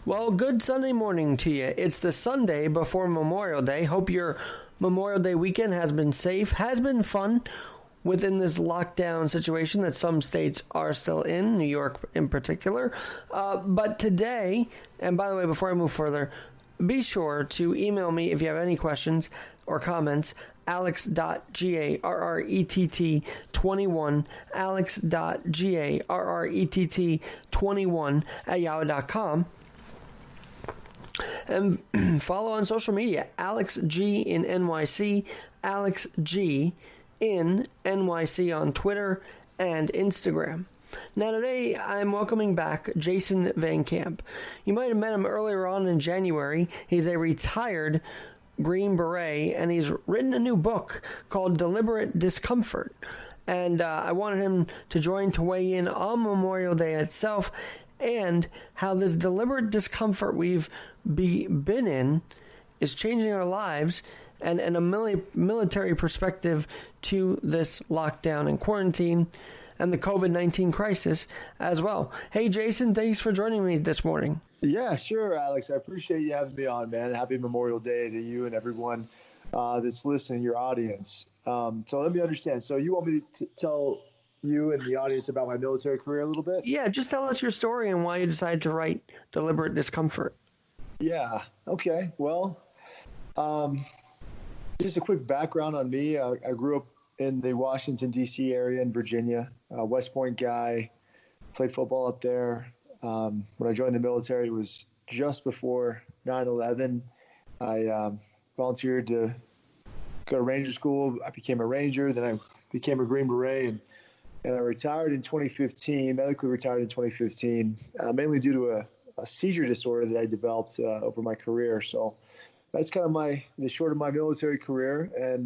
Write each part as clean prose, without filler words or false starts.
Well, good Sunday morning to you. It's the Sunday before Memorial Day. Hope your Memorial Day weekend has been safe, has been fun within this lockdown situation that some states are still in, New York in particular. But today, and by the way, before I move further, be sure to email me if you have any questions or comments, alex.garrett21, alex.garrett21 and follow on social media, Alex G in NYC, Alex G in NYC on Twitter and Instagram. Now today, I'm welcoming back Jason Van Camp. You might have met him earlier on in January. He's a retired Green Beret, and he's written a new book called Deliberate Discomfort. And I wanted him to join to weigh in on Memorial Day itself and how this deliberate discomfort we've been in is changing our lives, and a military perspective to this lockdown and quarantine and the COVID-19 crisis as well. Hey, Jason, thanks for joining me this morning. Yeah, sure, Alex. I appreciate you having me on, man. Happy Memorial Day to you and everyone that's listening, your audience. So let me understand. So you want me to tell you and the audience about my military career a little bit? Yeah, just tell us your story and why you decided to write Deliberate Discomfort. Yeah, okay. Well, just a quick background on me. I grew up in the Washington, D.C. area in Virginia, West Point guy, played football up there. When I joined the military, it was just before 9/11. I volunteered to go to Ranger School. I became a Ranger. Then I became a Green Beret, and I retired in 2015, medically retired in 2015, mainly due to a seizure disorder that I developed over my career. So that's kind of the short of my military career. And,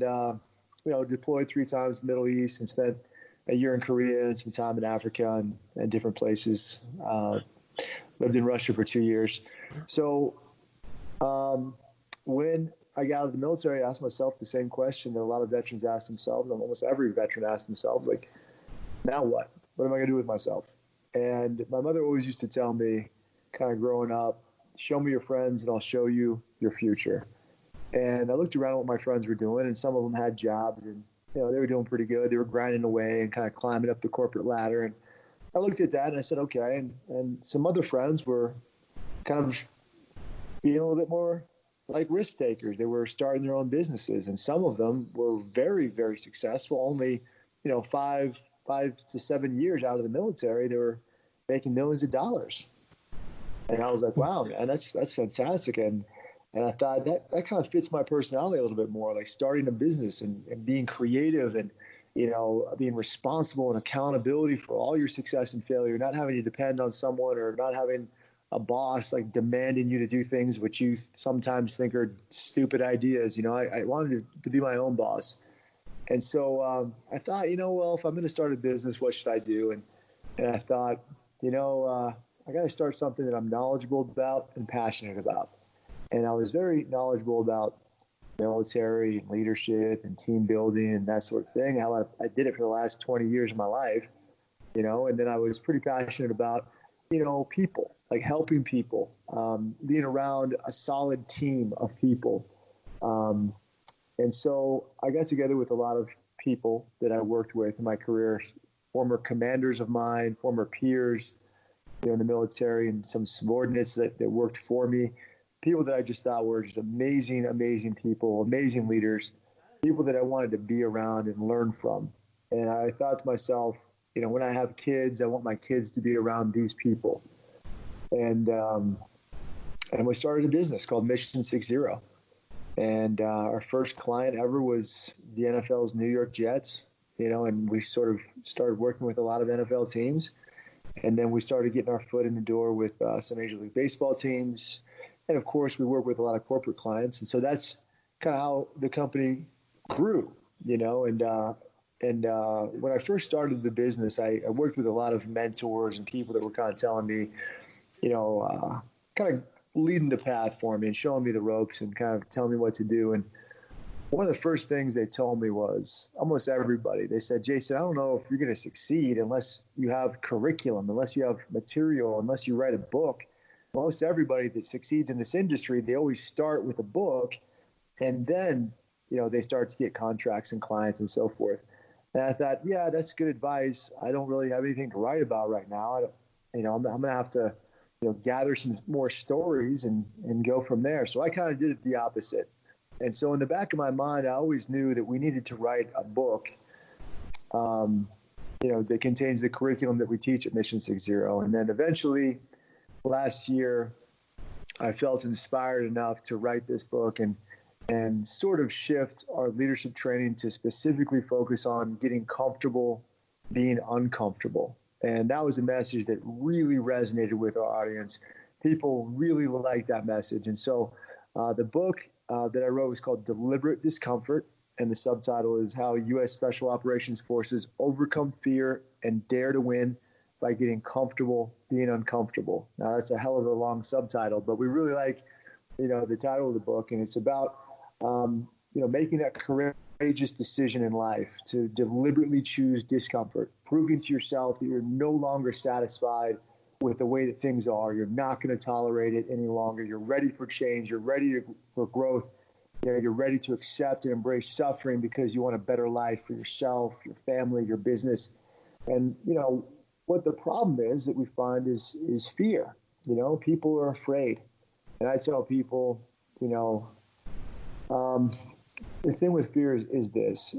deployed 3 times to the Middle East and spent a year in Korea and some time in Africa and different places. Lived in Russia for 2 years. So when I got out of the military, I asked myself the same question that a lot of veterans ask themselves, and almost every veteran asks themselves, like, now what? What am I going to do with myself? And my mother always used to tell me, kind of growing up, show me your friends and I'll show you your future. And I looked around at what my friends were doing, and some of them had jobs, and they were doing pretty good. They were grinding away and kind of climbing up the corporate ladder. And I looked at that and I said, okay. And some other friends were kind of being a little bit more like risk takers. They were starting their own businesses, and some of them were very, very successful. Only, 5 to 7 years out of the military, they were making millions of dollars. And I was like, wow, man, that's fantastic. And I thought that kind of fits my personality a little bit more, like starting a business and being creative and, being responsible and accountability for all your success and failure, not having to depend on someone or not having a boss like demanding you to do things which you sometimes think are stupid ideas. I wanted to be my own boss. And so I thought, well, if I'm going to start a business, what should I do? And I thought, I got to start something that I'm knowledgeable about and passionate about. And I was very knowledgeable about military and leadership and team building and that sort of thing. I did it for the last 20 years of my life, and then I was pretty passionate about, people, like helping people, being around a solid team of people. And so I got together with a lot of people that I worked with in my career, former commanders of mine, former peers, in the military, and some subordinates that worked for me, people that I just thought were just amazing, amazing people, amazing leaders, people that I wanted to be around and learn from. And I thought to myself, when I have kids, I want my kids to be around these people. And we started a business called Mission 60. And our first client ever was the NFL's New York Jets, and we sort of started working with a lot of NFL teams. And then we started getting our foot in the door with some Major League Baseball teams. And, of course, we work with a lot of corporate clients. And so that's kind of how the company grew, And when I first started the business, I worked with a lot of mentors and people that were kind of telling me, kind of leading the path for me and showing me the ropes and kind of telling me what to do. And one of the first things they told me was, almost everybody, they said, Jason, I don't know if you're going to succeed unless you have curriculum, unless you have material, unless you write a book. most everybody that succeeds in this industry, they always start with a book, and then they start to get contracts and clients and so forth. And I thought, yeah, that's good advice. I don't really have anything to write about right now. I'm going to have to gather some more stories and go from there. So I kind of did the opposite. And so in the back of my mind, I always knew that we needed to write a book, that contains the curriculum that we teach at Mission 60. And then eventually last year, I felt inspired enough to write this book and sort of shift our leadership training to specifically focus on getting comfortable being uncomfortable. And that was a message that really resonated with our audience. People really liked that message. And so the book that I wrote was called Deliberate Discomfort. And the subtitle is How U.S. Special Operations Forces Overcome Fear and Dare to Win by Getting Comfortable Being Uncomfortable. Now, that's a hell of a long subtitle, but we really like, the title of the book. And it's about, making that courageous decision in life to deliberately choose discomfort, proving to yourself that you're no longer satisfied with the way that things are. You're not going to tolerate it any longer. You're ready for change. You're ready for growth. You're ready to accept and embrace suffering because you want a better life for yourself, your family, your business. And, what the problem is that we find is fear. People are afraid. And I tell people, the thing with fear is this: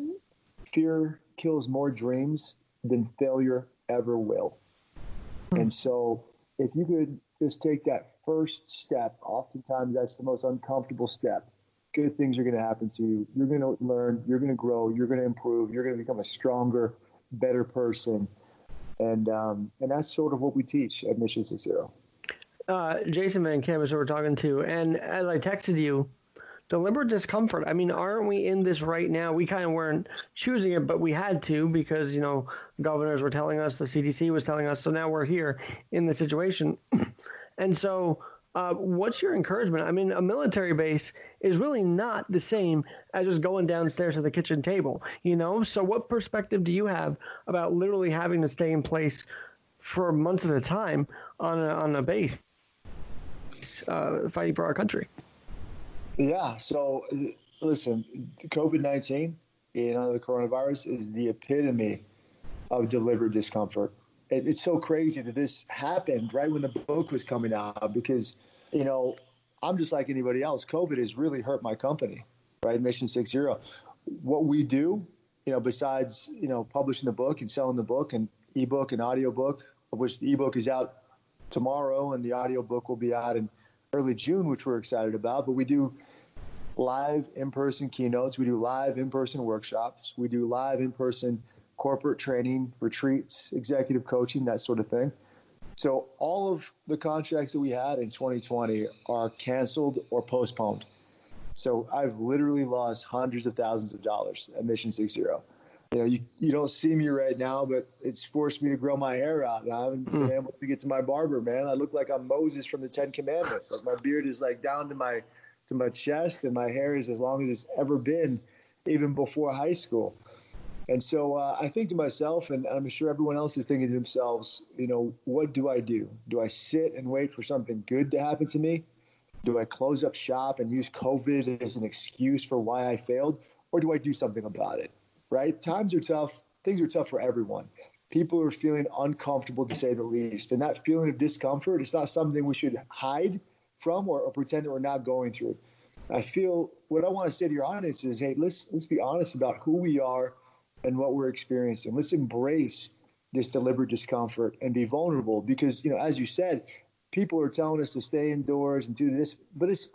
fear kills more dreams than failure ever will. And so if you could just take that first step, oftentimes that's the most uncomfortable step. Good things are going to happen to you. You're going to learn, you're going to grow, you're going to improve, you're going to become a stronger, better person. And that's sort of what we teach at Mission 60. Jason Van Camp is who we're talking to. And as I texted you, deliberate discomfort. I mean, aren't we in this right now? We kind of weren't choosing it, but we had to because, governors were telling us, the CDC was telling us. So now we're here in the situation. And so what's your encouragement? I mean, a military base is really not the same as just going downstairs to the kitchen table, So what perspective do you have about literally having to stay in place for months at a time on a base fighting for our country? Yeah. So listen, COVID-19, the coronavirus is the epitome of deliberate discomfort. It's so crazy that this happened right when the book was coming out because, I'm just like anybody else. COVID has really hurt my company, right? Mission 60. What we do, besides, publishing the book and selling the book and ebook and audiobook, of which the ebook is out tomorrow and the audiobook will be out in early June, which we're excited about. But we do live in-person keynotes. We do live in-person workshops. We do live in-person corporate training, retreats, executive coaching, that sort of thing. So all of the contracts that we had in 2020 are canceled or postponed. So I've literally lost hundreds of thousands of dollars at Mission 60. You don't see me right now, but it's forced me to grow my hair out. I haven't been able to get to my barber, man. I look like I'm Moses from the Ten Commandments. Like my beard is like down to my chest, and my hair is as long as it's ever been, even before high school. And so I think to myself, and I'm sure everyone else is thinking to themselves, what do I do? Do I sit and wait for something good to happen to me? Do I close up shop and use COVID as an excuse for why I failed? Or do I do something about it? Right? Times are tough. Things are tough for everyone. People are feeling uncomfortable, to say the least. And that feeling of discomfort, it's not something we should hide from or pretend that we're not going through. I feel what I want to say to your audience is, hey, let's be honest about who we are and what we're experiencing. Let's embrace this deliberate discomfort and be vulnerable because, as you said, people are telling us to stay indoors and do this, but it's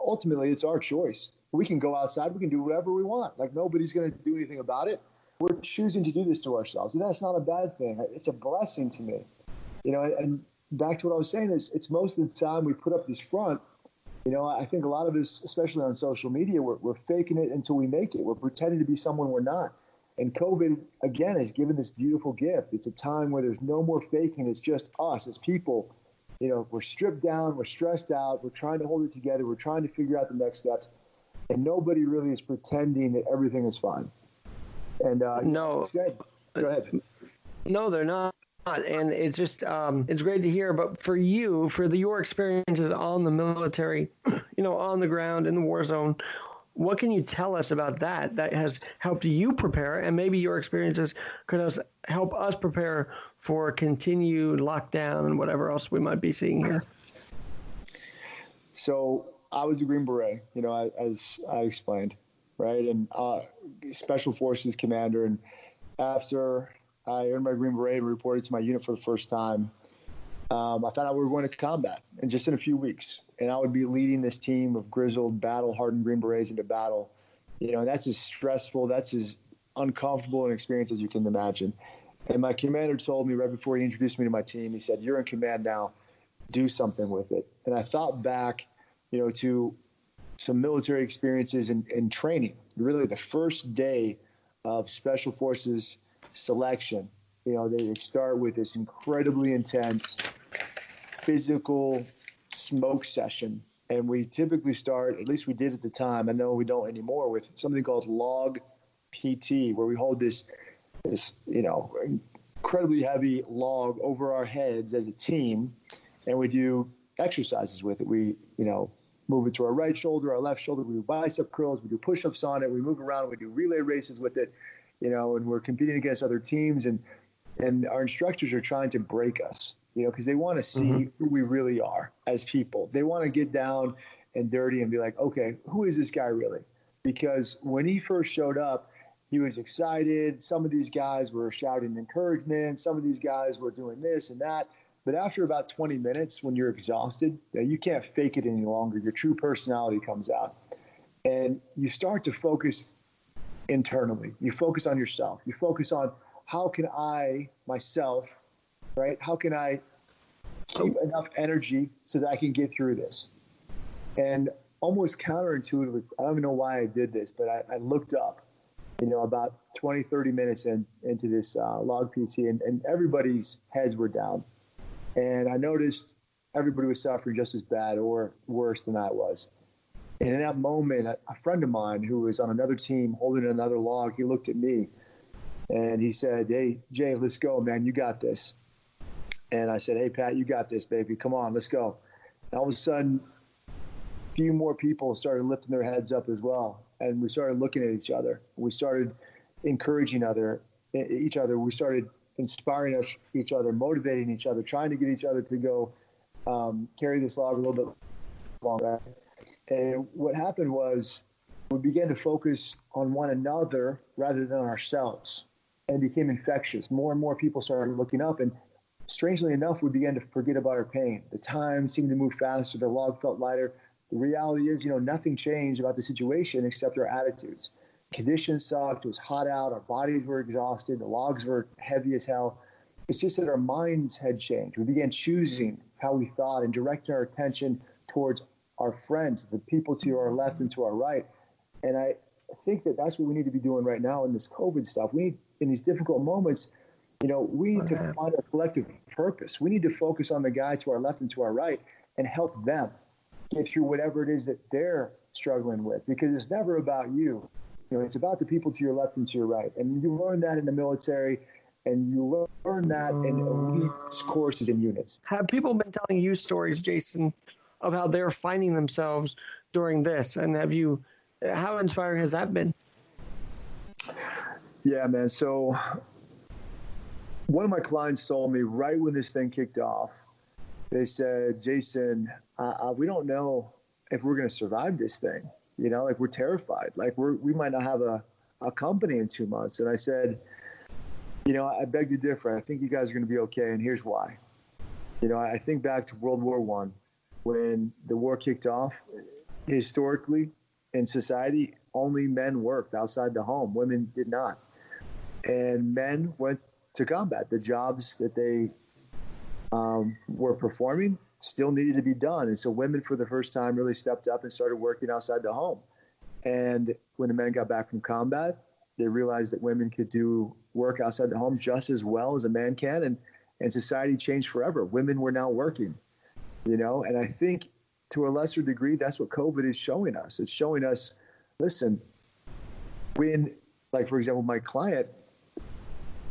our choice. We can go outside. We can do whatever we want. Like nobody's going to do anything about it. We're choosing to do this to ourselves. And that's not a bad thing. It's a blessing to me. And back to what I was saying is it's most of the time we put up this front. I think a lot of us, especially on social media, we're faking it until we make it. We're pretending to be someone we're not. And COVID, again, has given this beautiful gift. It's a time where there's no more faking. It's just us as people. We're stripped down. We're stressed out. We're trying to hold it together. We're trying to figure out the next steps. And nobody really is pretending that everything is fine. And no, go ahead. No, they're not. And it's just it's great to hear. But for you, for your experiences on the military, on the ground in the war zone, what can you tell us about that has helped you prepare, and maybe your experiences could help us prepare for continued lockdown and whatever else we might be seeing here? So I was a Green Beret, as I explained, right? And Special Forces commander. And after I earned my Green Beret and reported to my unit for the first time, I found out we were going to combat in just in a few weeks. And I would be leading this team of grizzled, battle-hardened Green Berets into battle. And that's as stressful, that's as uncomfortable an experience as you can imagine. And my commander told me right before he introduced me to my team, he said, "You're in command now. Do something with it." And I thought back, to some military experiences and training. Really, the first day of Special Forces selection, they start with this incredibly intense physical smoke session. And we typically start, at least we did at the time, I know we don't anymore, with something called log PT, where we hold this incredibly heavy log over our heads as a team, and we do exercises with it. We, move it to our right shoulder, our left shoulder. We do bicep curls. We do push-ups on it. We move around. We do relay races with it, and we're competing against other teams. And our instructors are trying to break us, because they want to see who we really are as people. They want to get down and dirty and be like, okay, who is this guy really? Because when he first showed up, he was excited. Some of these guys were shouting encouragement. Some of these guys were doing this and that. But after about 20 minutes, when you're exhausted, you can't fake it any longer. Your true personality comes out. And you start to focus internally. You focus on yourself. You focus on, how can I, myself, right? How can I keep enough energy so that I can get through this? And almost counterintuitively, I don't even know why I did this, but I looked up, about 20, 30 minutes into this log PT, and everybody's heads were down. And I noticed everybody was suffering just as bad or worse than I was. And in that moment, a friend of mine who was on another team holding another log, he looked at me and he said, "Hey, Jay, let's go, man. You got this." And I said, "Hey, Pat, you got this, baby. Come on, let's go." And all of a sudden, a few more people started lifting their heads up as well. And we started looking at each other. We started encouraging each other. We started inspiring each other, motivating each other, trying to get each other to go carry this log a little bit longer. And what happened was we began to focus on one another rather than ourselves, and it became infectious. More and more people started looking up, and strangely enough, we began to forget about our pain. The time seemed to move faster. The log felt lighter. The reality is, nothing changed about the situation except our attitudes. Conditions sucked. It was hot out. Our bodies were exhausted. The logs were heavy as hell. It's just that our minds had changed. We began choosing how we thought and directing our attention towards our friends, the people to our left and to our right. And I think that that's what we need to be doing right now in this COVID stuff. We need, in these difficult moments, we need to find a collective purpose. We need to focus on the guy to our left and to our right and help them get through whatever it is that they're struggling with, because it's never about you. It's about the people to your left and to your right. And you learn that in the military, and you learn that in elite courses and units. Have people been telling you stories, Jason, of how they're finding themselves during this? And how inspiring has that been? Yeah, man. So one of my clients told me right when this thing kicked off, they said, "Jason, we don't know if we're going to survive this thing. We're terrified. We might not have a company in 2 months." And I said, I beg to differ. I think you guys are going to be okay. And here's why. I think back to World War I, when the war kicked off. Historically, in society, only men worked outside the home. Women did not. And men went to combat. The jobs that they were performing still needed to be done. And so women, for the first time, really stepped up and started working outside the home. And when the men got back from combat, they realized that women could do work outside the home just as well as a man can. And society changed forever. Women were now working, and I think to a lesser degree, that's what COVID is showing us. It's showing us, listen, when, for example, my client,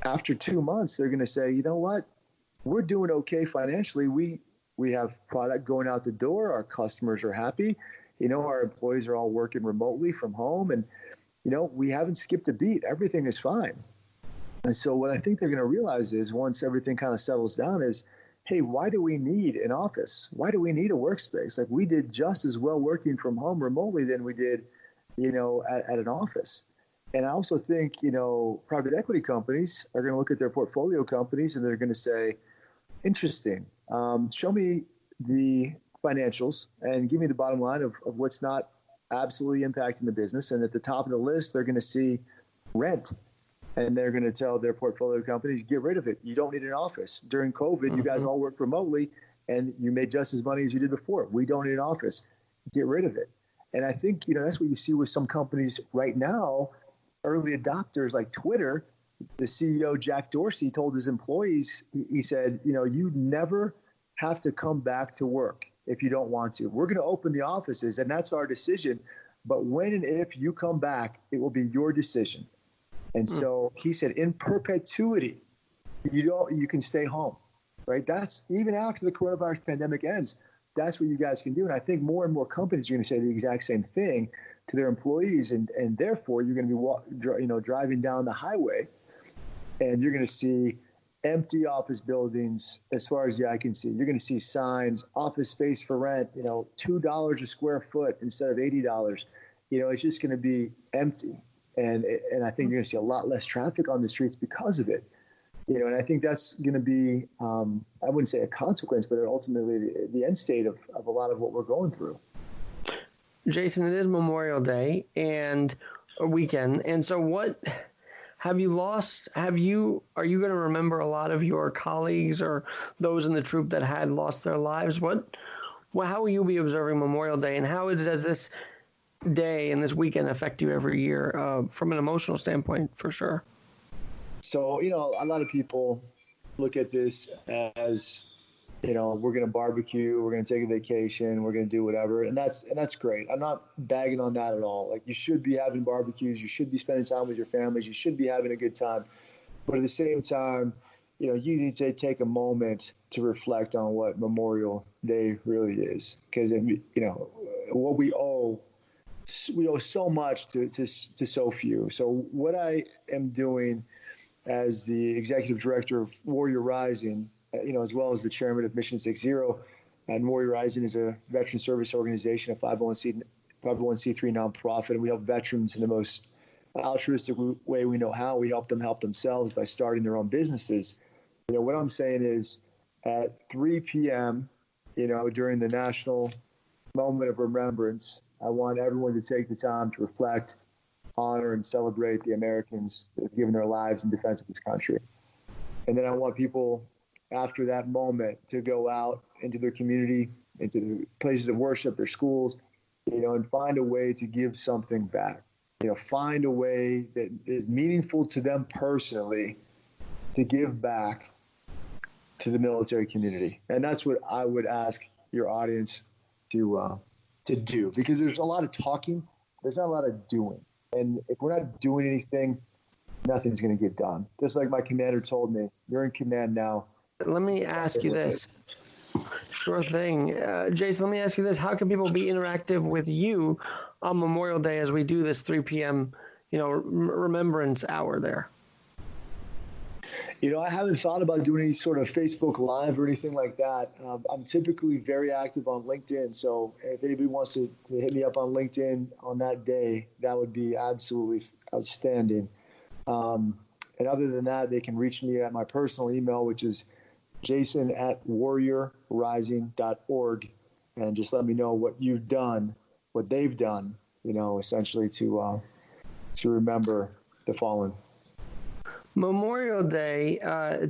after 2 months, they're going to say, "You know what? we're doing okay financially. We have product going out the door. Our customers are happy. Our employees are all working remotely from home, and we haven't skipped a beat. Everything is fine. And so what I think they're going to realize is once everything kind of settles down is, hey, why do we need an office? Why do we need a workspace? Like, we did just as well working from home remotely than we did, at an office. And I also think, private equity companies are going to look at their portfolio companies and they're going to say, interesting, show me the financials and give me the bottom line of what's not absolutely impacting the business. And at the top of the list, they're going to see rent. And they're going to tell their portfolio companies, get rid of it. You don't need an office. During COVID, you guys all worked remotely and you made just as money as you did before. We don't need an office. Get rid of it. And I think, that's what you see with some companies right now. Early adopters like Twitter, the CEO, Jack Dorsey, told his employees, he said, you never have to come back to work if you don't want to. We're going to open the offices and that's our decision. But when and if you come back, it will be your decision. And so he said, in perpetuity, you can stay home, right? That's even after the coronavirus pandemic ends. That's what you guys can do. And I think more and more companies are going to say the exact same thing to their employees. And therefore, you're going to be driving down the highway and you're going to see empty office buildings as far as the eye can see. You're going to see signs, office space for rent, $2 a square foot instead of $80. It's just going to be empty. And I think you're going to see a lot less traffic on the streets because of it. And I think that's going to be, I wouldn't say a consequence, but ultimately the end state of a lot of what we're going through. Jason, it is Memorial Day and a weekend. And so what have you lost? Are you going to remember a lot of your colleagues or those in the troop that had lost their lives? How will you be observing Memorial Day, and how does this day and this weekend affect you every year from an emotional standpoint, for sure? So, a lot of people look at this as, we're going to barbecue, we're going to take a vacation, we're going to do whatever. And that's great. I'm not bagging on that at all. Like, you should be having barbecues. You should be spending time with your families. You should be having a good time. But at the same time, you need to take a moment to reflect on what Memorial Day really is. Because, what we owe so much to so few. So what I am doing as the executive director of Warrior Rising, as well as the chairman of Mission 60, and Warrior Rising is a veteran service organization, a 501c3 nonprofit, and we help veterans in the most altruistic way we know how. We help them help themselves by starting their own businesses. What I'm saying is at 3 p.m., during the national moment of remembrance, I want everyone to take the time to reflect, honor, and celebrate the Americans that have given their lives in defense of this country. And then I want people after that moment to go out into their community, into the places of worship, their schools, and find a way to give something back. Find a way that is meaningful to them personally to give back to the military community. And that's what I would ask your audience to do, because there's a lot of talking, there's not a lot of doing. And if we're not doing anything, nothing's going to get done. Just like my commander told me, you're in command now. Let me ask you this. Sure thing. Jason, let me ask you this. How can people be interactive with you on Memorial Day as we do this 3 p.m., remembrance hour there? I haven't thought about doing any sort of Facebook Live or anything like that. I'm typically very active on LinkedIn. So if anybody wants to hit me up on LinkedIn on that day, that would be absolutely outstanding. And other than that, they can reach me at my personal email, which is jason@warriorrising.org. And just let me know what you've done, what they've done, essentially to remember the fallen. Memorial Day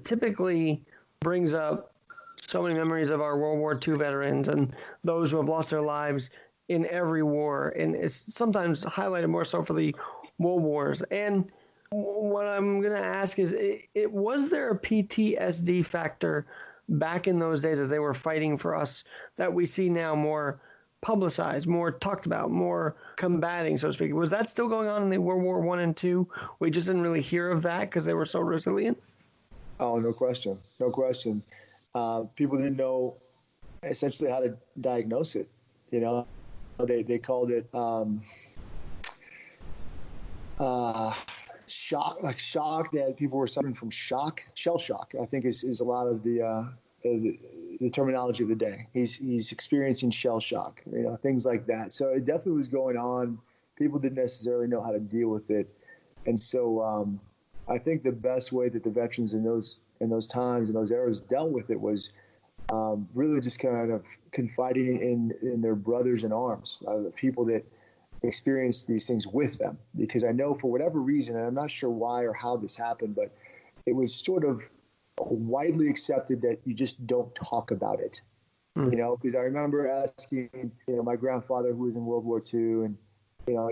typically brings up so many memories of our World War II veterans and those who have lost their lives in every war, and it's sometimes highlighted more so for the World Wars. And what I'm going to ask is, was there a PTSD factor back in those days as they were fighting for us that we see now more publicized, more talked about, more combating, so to speak? Was that still going on in the World War I and II? We just didn't really hear of that because they were so resilient? Oh, no question. No question. People didn't know essentially how to diagnose it. You know, they called it shock, that people were suffering from shell shock, I think is a lot of the terminology of the day. He's experiencing shell shock, things like that. So it definitely was going on. People didn't necessarily know how to deal with it. And so I think the best way that the veterans in those times, in those eras, dealt with it was really just kind of confiding in their brothers in arms, the people that experienced these things with them. Because I know for whatever reason, and I'm not sure why or how this happened, but it was sort of widely accepted that you just don't talk about it. Because I remember asking, my grandfather who was in World War II, and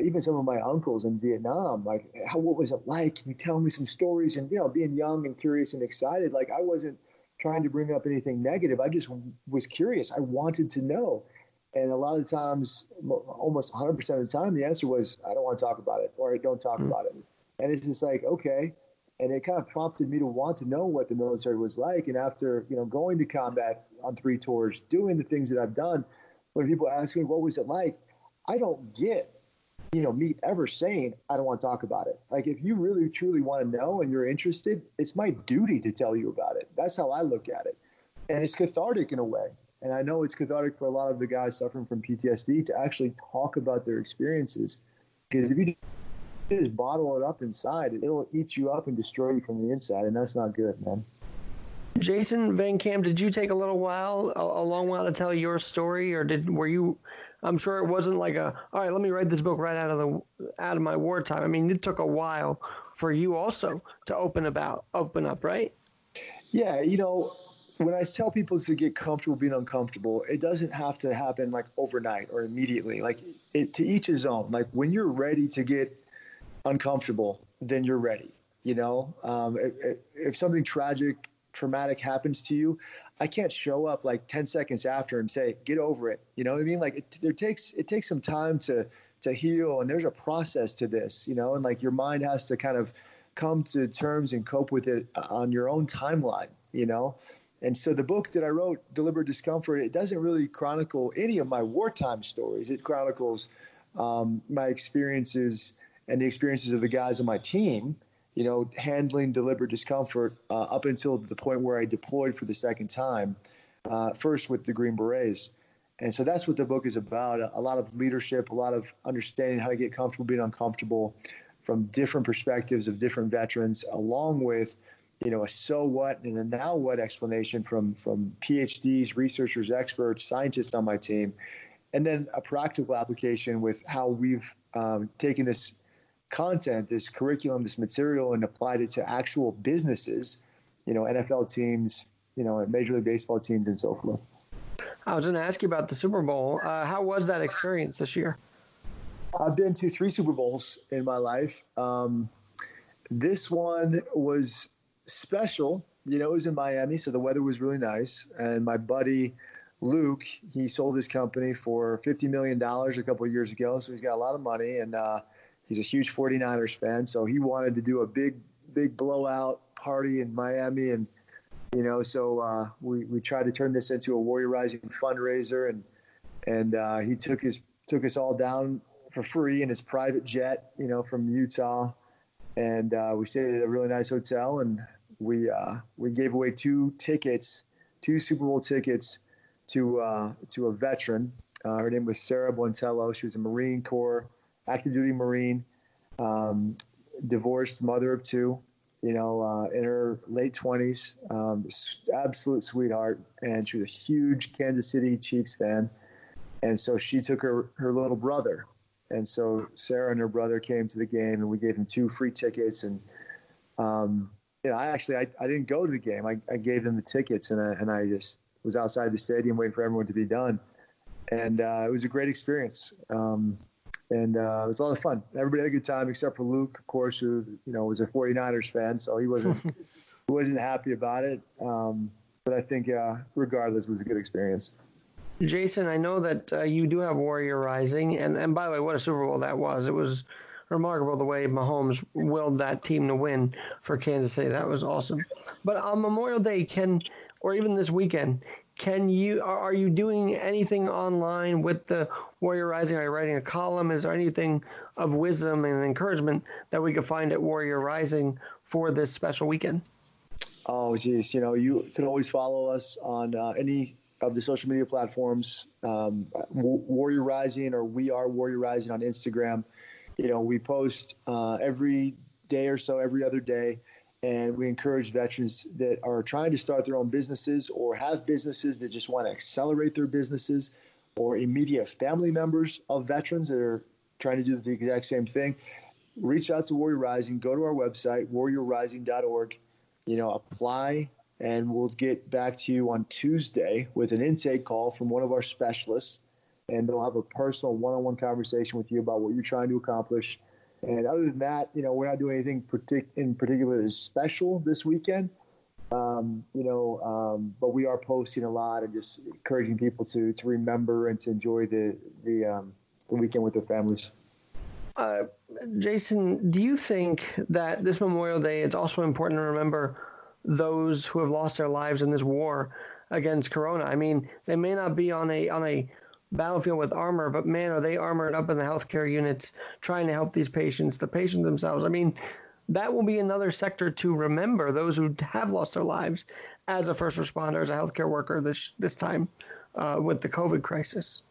even some of my uncles in Vietnam, like, what was it like? Can you tell me some stories? And being young and curious and excited, like I wasn't trying to bring up anything negative. I just was curious. I wanted to know. And a lot of times, almost 100% of the time, the answer was, I don't want to talk about it, or I don't talk about it. And it's just like, okay. And it kind of prompted me to want to know what the military was like. And after, going to combat on 3 tours, doing the things that I've done, when people ask me, what was it like? I don't get, me ever saying, I don't want to talk about it. Like, if you really, truly want to know and you're interested, it's my duty to tell you about it. That's how I look at it. And it's cathartic in a way. And I know it's cathartic for a lot of the guys suffering from PTSD to actually talk about their experiences. Because if you just bottle it up inside, it'll eat you up and destroy you from the inside. And that's not good, man. Jason Van Camp, did you take a long while to tell your story, or were you? I'm sure it wasn't like all right, let me write this book right out of my wartime. I mean, it took a while for you also to open up, right? Yeah, when I tell people to get comfortable being uncomfortable, it doesn't have to happen like overnight or immediately. Like, to each his own. Like, when you're ready to get uncomfortable, then you're ready. If something traumatic happens to you, I can't show up like 10 seconds after and say, get over it. You know what I mean? Like, it takes some time to heal, and there's a process to this, and like your mind has to kind of come to terms and cope with it on your own timeline, And so the book that I wrote, Deliberate Discomfort, it doesn't really chronicle any of my wartime stories. It chronicles my experiences and the experiences of the guys on my team, handling deliberate discomfort up until the point where I deployed for the second time, first with the Green Berets. And so that's what the book is about, a lot of leadership, a lot of understanding how to get comfortable being uncomfortable from different perspectives of different veterans, along with a so what and a now what explanation from PhDs, researchers, experts, scientists on my team, and then a practical application with how we've taken this content, this curriculum, this material, and applied it to actual businesses, NFL teams, Major League Baseball teams, and so forth. I was going to ask you about the Super Bowl. How was that experience this year? I've been to 3 Super Bowls in my life. This one was special. It was in Miami, so the weather was really nice. And my buddy Luke, he sold his company for $50 million a couple of years ago, so he's got a lot of money, and he's a huge 49ers fan, so he wanted to do a big blowout party in Miami, and so we tried to turn this into a Warrior Rising fundraiser, and he took us all down for free in his private jet, from Utah, and we stayed at a really nice hotel, and we gave away 2 Super Bowl tickets to a veteran. Her name was Sarah Buentello. She was a Marine Corps, active duty Marine, divorced, mother of 2, in her late 20s, absolute sweetheart. And she was a huge Kansas City Chiefs fan. And so she took her little brother. And so Sarah and her brother came to the game, and we gave them 2 free tickets. And, I didn't go to the game. I gave them the tickets, and I just was outside the stadium waiting for everyone to be done. And it was a great experience. And it was a lot of fun. Everybody had a good time, except for Luke, of course, who was a 49ers fan, so he wasn't happy about it. But I think, regardless, it was a good experience. Jason, I know that you do have Warrior Rising, and by the way, what a Super Bowl that was! It was remarkable the way Mahomes willed that team to win for Kansas City. That was awesome. But on Memorial Day, or even this weekend, are you doing anything online with the Warrior Rising? Are you writing a column? Is there anything of wisdom and encouragement that we could find at Warrior Rising for this special weekend? Oh, geez. You can always follow us on any of the social media platforms, Warrior Rising, or We Are Warrior Rising on Instagram. We post every day or so, every other day, and we encourage veterans that are trying to start their own businesses or have businesses that just want to accelerate their businesses, or immediate family members of veterans that are trying to do the exact same thing. Reach out to Warrior Rising, go to our website, warriorrising.org, apply, and we'll get back to you on Tuesday with an intake call from one of our specialists, and they'll have a personal one-on-one conversation with you about what you're trying to accomplish. And other than that, we're not doing anything in particular as special this weekend, but we are posting a lot and just encouraging people to remember and to enjoy the weekend with their families. Jason, do you think that this Memorial Day, it's also important to remember those who have lost their lives in this war against Corona? I mean, they may not be on a battlefield with armor, but man, are they armored up in the healthcare units trying to help these patients, the patients themselves. I mean, that will be another sector to remember, those who have lost their lives as a first responder, as a healthcare worker this time with the COVID crisis.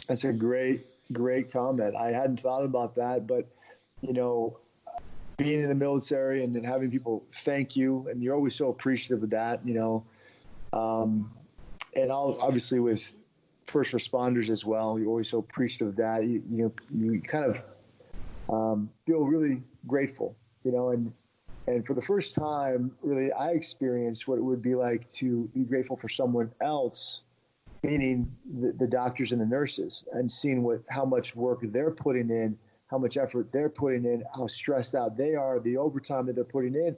That's a great comment. I hadn't thought about that, but, being in the military and then having people thank you, and you're always so appreciative of that, and obviously with first responders as well, you're always so appreciative of that. You kind of feel really grateful, and for the first time, really, I experienced what it would be like to be grateful for someone else, meaning the doctors and the nurses, and seeing how much work they're putting in, how much effort they're putting in, how stressed out they are, the overtime that they're putting in,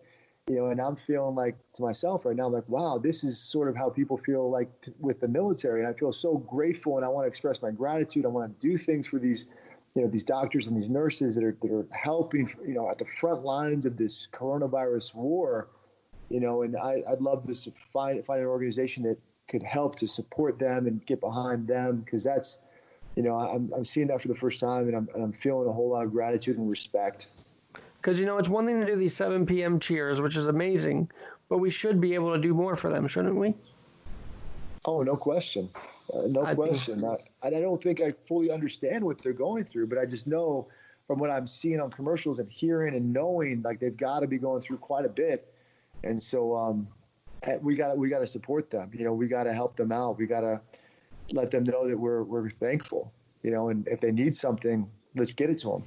and I'm feeling like to myself right now, I'm like, wow, this is sort of how people feel like with the military. And I feel so grateful, and I want to express my gratitude. I want to do things for these doctors and these nurses that are helping, at the front lines of this coronavirus war, and I'd love to find an organization that could help to support them and get behind them, because that's, I'm seeing that for the first time, and I'm feeling a whole lot of gratitude and respect. Because, it's one thing to do these 7 p.m. cheers, which is amazing, but we should be able to do more for them, shouldn't we? Oh, no question. I don't think I fully understand what they're going through, but I just know from what I'm seeing on commercials and hearing and knowing, like, they've got to be going through quite a bit. And so we got to support them. We got to help them out. We got to let them know that we're thankful, and if they need something, let's get it to them.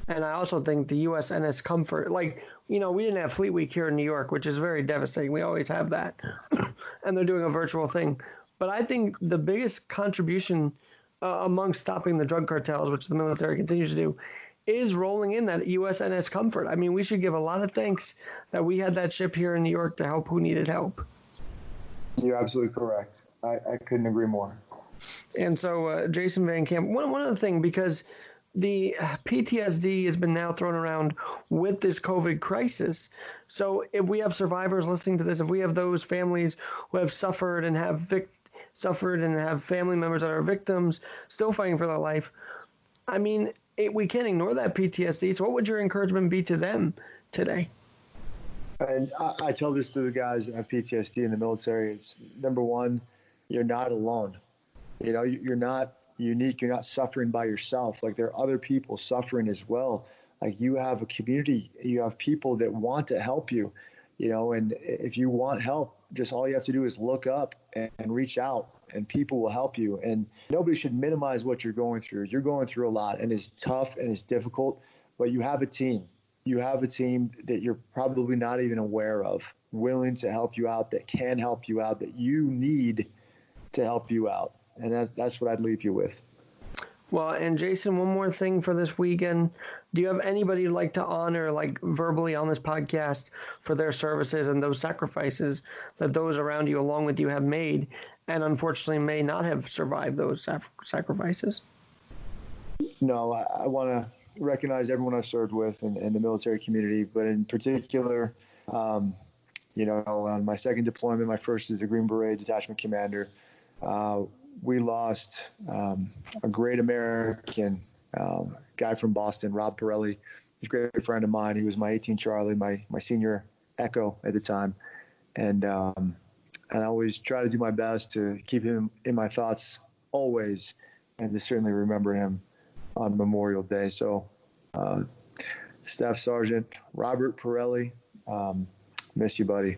And I also think the USNS Comfort, we didn't have Fleet Week here in New York, which is very devastating. We always have that. And they're doing a virtual thing. But I think the biggest contribution amongst stopping the drug cartels, which the military continues to do, is rolling in that USNS Comfort. I mean, we should give a lot of thanks that we had that ship here in New York to help who needed help. You're absolutely correct. I couldn't agree more. And so, Jason Van Camp, one other thing, because the PTSD has been now thrown around with this COVID crisis. So if we have survivors listening to this, if we have those families who have suffered and have family members that are victims still fighting for their life, I mean, we can't ignore that PTSD. So what would your encouragement be to them today? And I tell this to the guys that have PTSD in the military. It's number one, you're not alone. You're not unique. You're not suffering by yourself. Like, there are other people suffering as well. Like, you have a community, you have people that want to help you, and if you want help, just all you have to do is look up and reach out, and people will help you. And nobody should minimize what you're going through. You're going through a lot, and it's tough and it's difficult, but you have a team. You have a team that you're probably not even aware of, willing to help you out, that can help you out, that you need to help you out. And that's what I'd leave you with. Well, and Jason, one more thing for this weekend. Do you have anybody you'd like to honor, verbally on this podcast, for their services and those sacrifices that those around you, along with you, have made, and unfortunately may not have survived those sacrifices? No, I want to recognize everyone I served with in the military community, but in particular, On my second deployment, my first as a Green Beret detachment commander, we lost a great American guy from Boston, Rob Pirelli. He's a great friend of mine. He was my 18 Charlie, my senior Echo at the time. And I always try to do my best to keep him in my thoughts always, and to certainly remember him on Memorial Day. So, Staff Sergeant Robert Pirelli, miss you, buddy.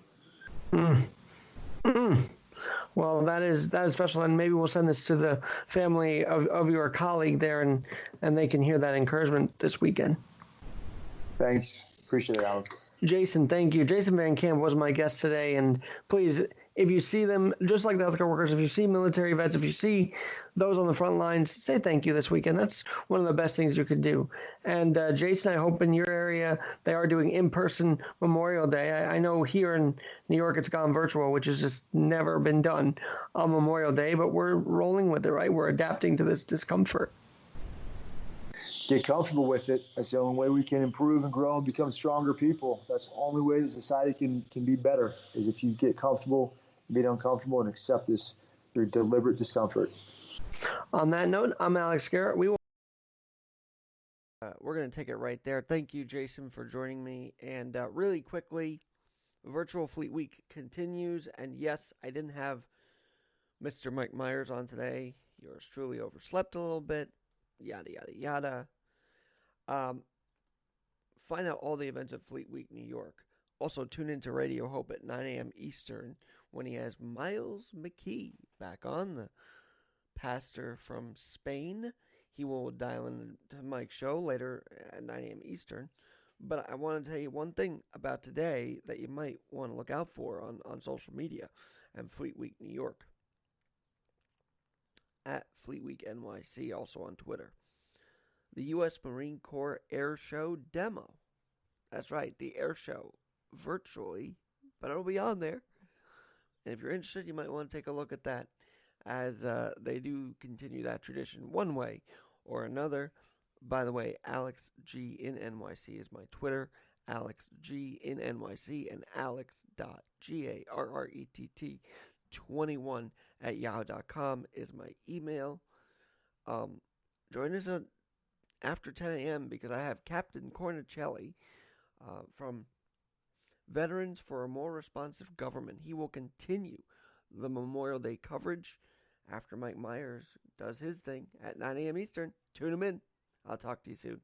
Well, that is special, and maybe we'll send this to the family of your colleague there, and they can hear that encouragement this weekend. Thanks. Appreciate it, Alex. Jason, thank you. Jason Van Camp was my guest today, and please, if you see them, just like the healthcare workers, if you see military vets, if you see those on the front lines, say thank you this weekend. That's one of the best things you could do. And Jason, I hope in your area they are doing in-person Memorial Day. I know here in New York it's gone virtual, which has just never been done on Memorial Day, but we're rolling with it, right? We're adapting to this discomfort. Get comfortable with it. That's the only way we can improve and grow and become stronger people. That's the only way that society can be better, is if you get comfortable, be uncomfortable, and accept this through deliberate discomfort. On that note, I'm Alex Garrett. We're going to take it right there. Thank you, Jason, for joining me. And really quickly, Virtual Fleet Week continues. And yes, I didn't have Mr. Mike Myers on today. Yours truly overslept a little bit. Yada, yada, yada. Find out all the events at Fleet Week New York. Also, tune into Radio Hope at 9 a.m. Eastern when he has Miles McKee back on, the pastor from Spain. He will dial into Mike's show later at 9 a.m. Eastern. But I want to tell you one thing about today that you might want to look out for on social media and Fleet Week New York. At Fleet Week NYC, also on Twitter. The U.S. Marine Corps Air Show demo. That's right, the air show, virtually, but it'll be on there. And if you're interested, you might want to take a look at that, as they do continue that tradition one way or another. By the way, Alex G in NYC is my Twitter, Alex G in NYC, and alex.garrett21 is my email. Join us after 10 a.m. because I have Captain Cornicelli from Veterans for a More Responsive Government. He will continue the Memorial Day coverage after Mike Myers does his thing at 9 a.m. Eastern. Tune him in. I'll talk to you soon.